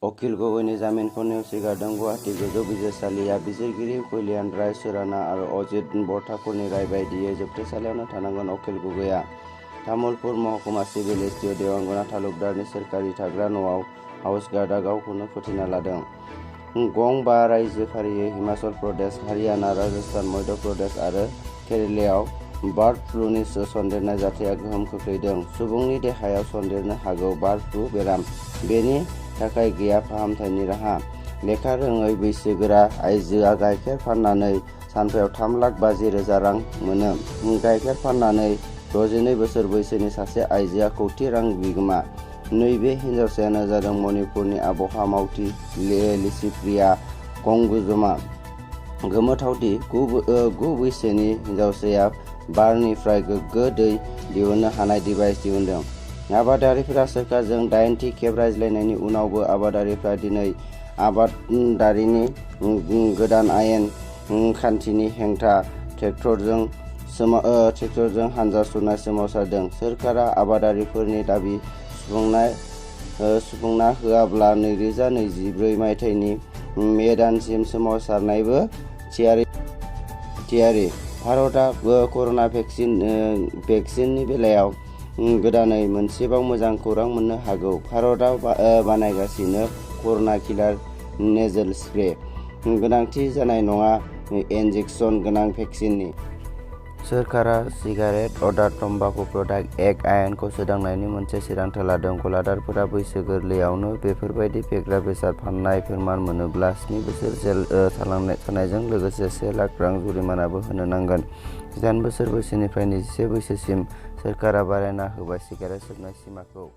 अखिल गगৈनि जामिनखौ नेवसिगारदों गुवाहाटी गोजौ बिजिरसालिया बिजिरगिरि कुल्यान राय सुराना आरो अजित बरठाकुरनि राय बायदियै जोबथेसालियावनो थानांगोन। अखिल गगৈआ तामुलपुर महकुमा सिभिल एसटिअ देवांगना तालुकदारनि सोरखारि थाग्रा न'आव हाउस गार्डआ गावखौनो फोथैना लादों। गं 5 रायजो फारियै हिमाचल प्रदेश, हारियाना, राजस्थान, मध्य प्रदेश आरो केरालायाव बार्ड फ्लुनि सन्देरनाय जाथाया गोहोम खोख्लैदों। सुबुंनि देहायाव सन्देरनो हागौ बार्ड फ्लु बेराम। बेनि थाखाय गैया फाहामथायनि राहा। लेखा रोङै बैसोगोरा आइजोआ गाइखेर फाननानै सानफायाव 3,50,000 रां मोनो। गाइखेर फाननानै 62 बोसोर बैसोनि सासे आइजोआ कौटि रां बिगोमा। नैबे हिन्जावसायानो जादों मणिपुरनि आबहावा मावथि लिसिप्रिया गंगुजमा। गोमोथावदि 9 बैसोनि हिन्जावसाया बारनिफ्राय गोग्गो दै दिहुननो हानाय डिभाइस दिहुनदों। आबादारिफोरा सोरखारजों 80 खेब रायज्लायनायनि उनावबो आबादारिफ्रा दिनै आबादारिनि गोदान आयेन खान्थिनि हेंथा ट्रेक्टरजों हानजा सुरनाय सोमावसारदों। सोरखारा आबादारिफोरनि दाबि सुफुंना होआब्ला 2024 मायथाइनि मे दानसिम सोमावसारनायबो थियारि। भारतआ कर'ना भेक्सिननि बेलायाव गोदानै मोनसेबाव मोजां खौरां मोननो हागौ। भारतआ बानायगासिनो कर'ना किलार नेजल स्प्रे। गोनांथि जानाय नङा इन्जेक्सन गोनां भेक्सिननि। सोरखारा सिगारेट अदार तम्बाकु प्रडाक्ट एक्ट आयेनखौ सोदांनायनि मोनसे थिरांथा लादों। गलादारफोरा बैसो गोरलैयावनो बेफोरबायदि फेग्रा बेसाद फाननाय फोरमान मोनोब्ला 7 बोसोर जेल थानायजों लोगोसे 1 लाख रां जुरिमानाबो होनो नांगोन। 18 बोसोर बैसोनिफ्राय 21 बोसोरसिम सोरखारा बारायना होबाय सिगारेट सोबनाय सिमाखौ।